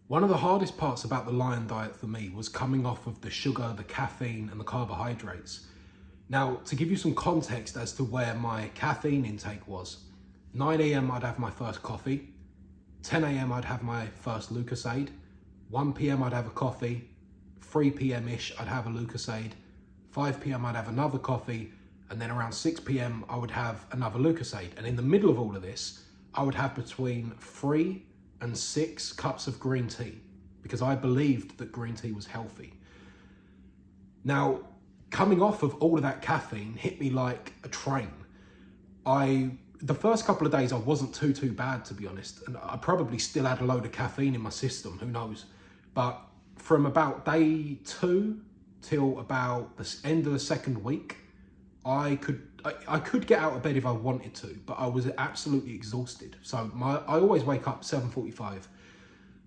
One of the hardest parts about the Lion diet for me was coming off of the sugar, the caffeine and the carbohydrates. Now, to give you some context as to where my caffeine intake was, 9 a.m. I'd have my first coffee, 10 a.m. I'd have my first Lucozade, 1 p.m. I'd have a coffee, 3 p.m.-ish I'd have a Lucozade, 5 p.m. I'd have another coffee, and then around 6 p.m. I would have another Lucozade. And in the middle of all of this, I would have between 3 and 6 cups of green tea because I believed that green tea was healthy. Now, coming off of all of that caffeine hit me like a train. The first couple of days I wasn't too bad, to be honest, and I probably still had a load of caffeine in my system, who knows. But from about day 2 till about the end of the second week, I could get out of bed if I wanted to, but I was absolutely exhausted. So I always wake up 7:45.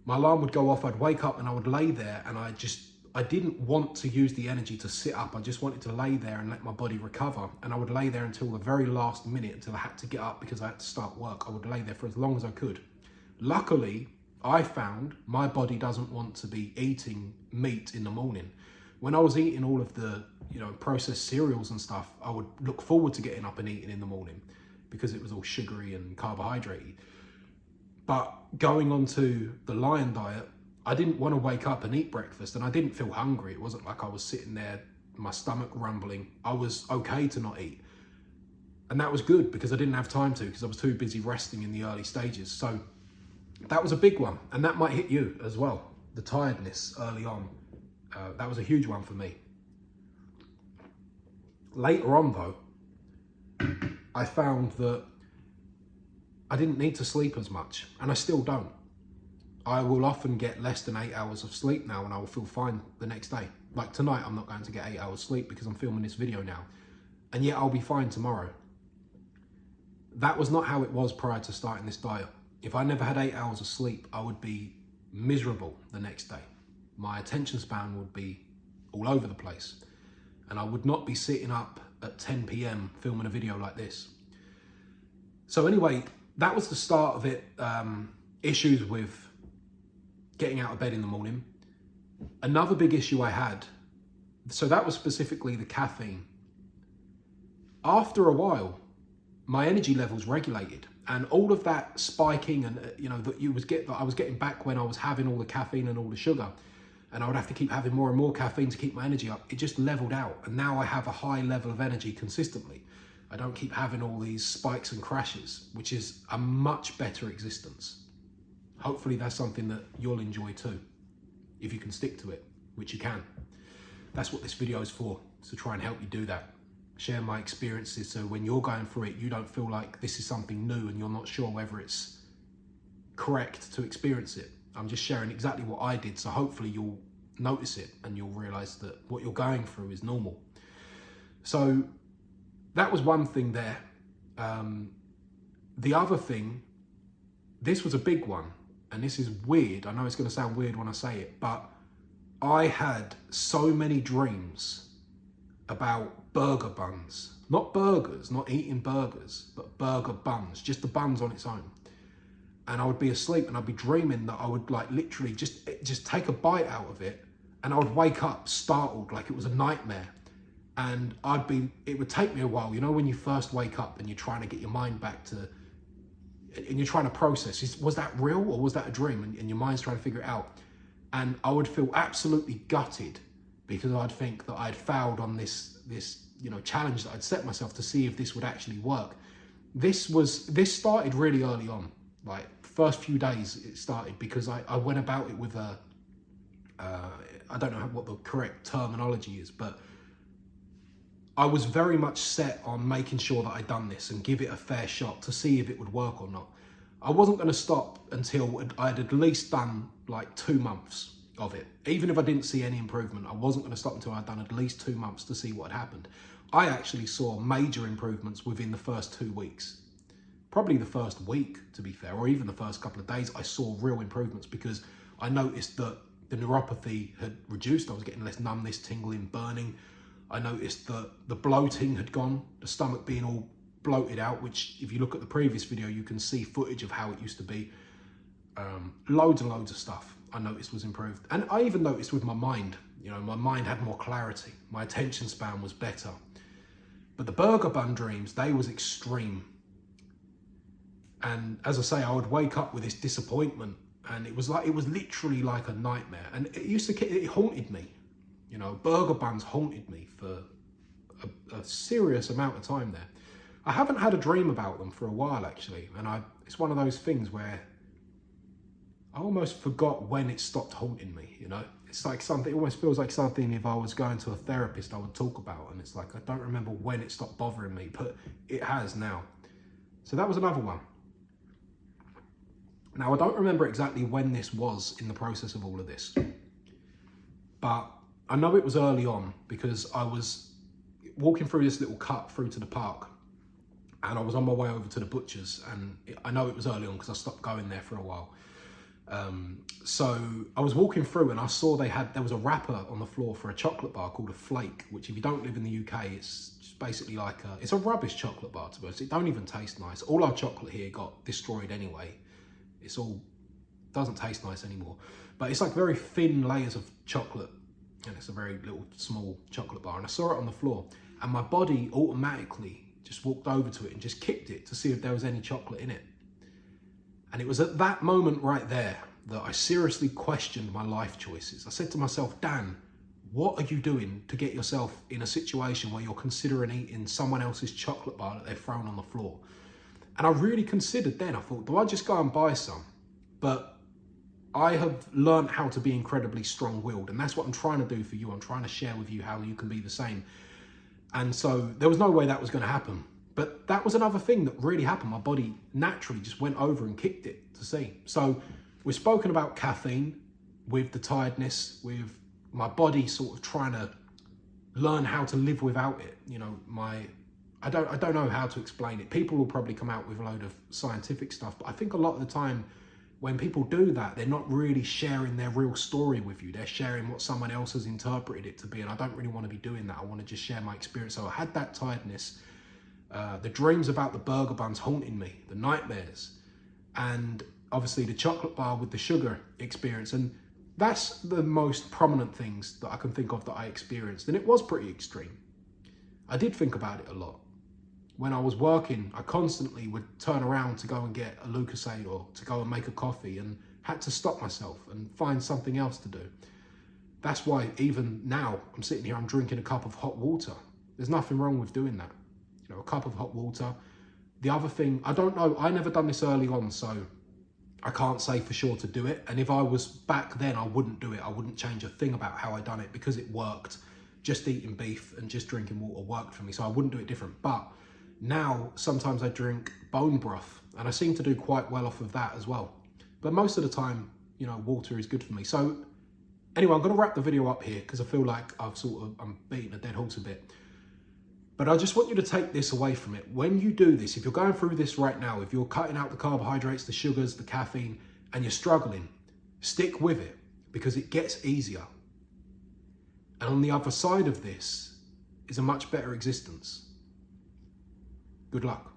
My alarm would go off, I'd wake up and I would lay there, and I didn't want to use the energy to sit up. I just wanted to lay there and let my body recover. And I would lay there until the very last minute, until I had to get up because I had to start work. I would lay there for as long as I could. Luckily, I found my body doesn't want to be eating meat in the morning. When I was eating all of the, processed cereals and stuff, I would look forward to getting up and eating in the morning because it was all sugary and carbohydrate. But going on to the Lion diet, I didn't want to wake up and eat breakfast, and I didn't feel hungry. It wasn't like I was sitting there, my stomach rumbling. I was okay to not eat. And that was good because I didn't have time to, because I was too busy resting in the early stages. So that was a big one, and that might hit you as well. The tiredness early on, that was a huge one for me. Later on though, I found that I didn't need to sleep as much, and I still don't. I will often get less than 8 hours of sleep now and I will feel fine the next day. Like tonight, I'm not going to get 8 hours sleep because I'm filming this video now, and yet I'll be fine tomorrow. That was not how it was prior to starting this diet. If I never had 8 hours of sleep, I would be miserable the next day. My attention span would be all over the place, and I would not be sitting up at 10 p.m. filming a video like this. So anyway, that was the start of it. Issues with getting out of bed in the morning. Another big issue I had, so that was specifically the caffeine. After a while, my energy levels regulated, and all of that spiking and that I was getting back when I was having all the caffeine and all the sugar, and I would have to keep having more and more caffeine to keep my energy up. It just leveled out, and now I have a high level of energy consistently. I don't keep having all these spikes and crashes, which is a much better existence. Hopefully that's something that you'll enjoy too, if you can stick to it, which you can. That's what this video is for, to try and help you do that. Share my experiences so when you're going through it, you don't feel like this is something new and you're not sure whether it's correct to experience it. I'm just sharing exactly what I did, so hopefully you'll notice it and you'll realize that what you're going through is normal. So that was one thing there. The other thing, this was a big one, and this is weird. I know it's going to sound weird when I say it, but I had so many dreams about burger buns. Not burgers, not eating burgers, but burger buns, just the buns on its own. And I would be asleep and I'd be dreaming that I would like literally just take a bite out of it, and I would wake up startled like it was a nightmare. And it would take me a while, when you first wake up and you're trying to get your mind back to, and you're trying to process, was that real or was that a dream? And your mind's trying to figure it out. And I would feel absolutely gutted because I'd think that I'd failed on this challenge that I'd set myself to see if this would actually work. This started really early on, like first few days it started, because I went about it with I don't know what the correct terminology is, but I was very much set on making sure that I'd done this and give it a fair shot to see if it would work or not. I wasn't going to stop until I'd at least done like 2 months of it. Even if I didn't see any improvement, I wasn't going to stop until I'd done at least 2 months to see what had happened. I actually saw major improvements within the first 2 weeks. Probably the first week, to be fair, or even the first couple of days, I saw real improvements because I noticed that the neuropathy had reduced. I was getting less numbness, tingling, burning. I noticed that the bloating had gone, the stomach being all bloated out, which if you look at the previous video, you can see footage of how it used to be. Loads and loads of stuff. I noticed was improved. And I even noticed with my mind, you know, my mind had more clarity. My attention span was better. But the burger bun dreams, they was extreme. And as I say, I would wake up with this disappointment, and it was literally like a nightmare. And it haunted me. You know, burger buns haunted me for a serious amount of time there. I haven't had a dream about them for a while, actually. And it's one of those things where I almost forgot when it stopped haunting me, you know? It's like something, it almost feels like something if I was going to a therapist, I would talk about. And it's like, I don't remember when it stopped bothering me, but it has now. So that was another one. Now, I don't remember exactly when this was in the process of all of this, but I know it was early on because I was walking through this little cut through to the park, and I was on my way over to the butcher's, and I know it was early on because I stopped going there for a while. So I was walking through and I saw there was a wrapper on the floor for a chocolate bar called a Flake, which if you don't live in the UK, it's just basically like it's a rubbish chocolate bar, to be honest. It don't even taste nice. All our chocolate here got destroyed anyway. Doesn't taste nice anymore, but it's like very thin layers of chocolate, and it's a very little small chocolate bar. And I saw it on the floor, and my body automatically just walked over to it and just kicked it to see if there was any chocolate in it. And it was at that moment right there that I seriously questioned my life choices. I said to myself, Dan, what are you doing to get yourself in a situation where you're considering eating someone else's chocolate bar that they've thrown on the floor? And I really considered then, I thought, do I just go and buy some? But I have learned how to be incredibly strong-willed, and that's what I'm trying to do for you. I'm trying to share with you how you can be the same. And so there was no way that was going to happen. But that was another thing that really happened. My body naturally just went over and kicked it to see. So we've spoken about caffeine with the tiredness, with my body sort of trying to learn how to live without it. You know, I don't know how to explain it. People will probably come out with a load of scientific stuff, but I think a lot of the time when people do that, they're not really sharing their real story with you. They're sharing what someone else has interpreted it to be, and I don't really want to be doing that. I want to just share my experience. So I had that tiredness, the dreams about the burger buns haunting me, the nightmares, and obviously the chocolate bar with the sugar experience. And that's the most prominent things that I can think of that I experienced, and it was pretty extreme. I did think about it a lot. When I was working, I constantly would turn around to go and get a Lucozade or to go and make a coffee, and had to stop myself and find something else to do. That's why even now I'm sitting here, I'm drinking a cup of hot water. There's nothing wrong with doing that. You know, a cup of hot water. The other thing, I don't know, I never done this early on, so I can't say for sure to do it. And if I was back then, I wouldn't do it. I wouldn't change a thing about how I done it because it worked. Just eating beef and just drinking water worked for me, so I wouldn't do it different. But now, sometimes I drink bone broth, and I seem to do quite well off of that as well. But most of the time, you know, water is good for me. So anyway, I'm going to wrap the video up here because I feel like I'm beating a dead horse a bit. But I just want you to take this away from it. When you do this, if you're going through this right now, if you're cutting out the carbohydrates, the sugars, the caffeine, and you're struggling, stick with it because it gets easier. And on the other side of this is a much better existence. Good luck.